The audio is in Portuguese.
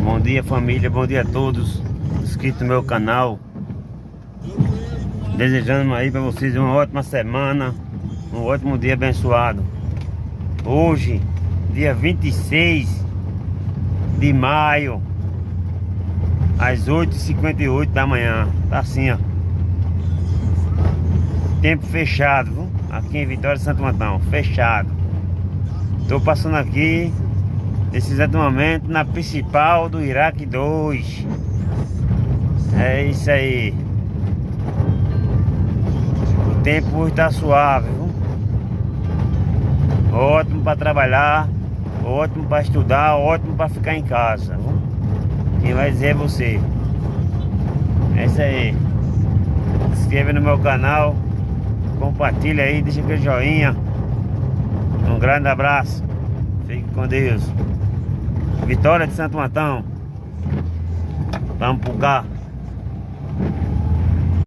Bom dia, família, bom dia a todos inscritos no meu canal. Desejando aí para vocês uma ótima semana, um ótimo dia abençoado. Hoje, dia 26 de maio, às 8h58 da manhã. Tá assim, ó, tempo fechado, viu? Aqui em Vitória de Santo Antão, fechado. Tô passando aqui nesse exato momento na principal do Iraque 2. É isso aí. O tempo hoje tá suave, viu? Ótimo para trabalhar, ótimo para estudar, ótimo para ficar em casa, viu? Quem vai dizer é você. É isso aí. Se inscreva no meu canal, compartilha aí, deixa aquele joinha. Um grande abraço. Fique com Deus. Vitória de Santo Antão. Vamos pro carro.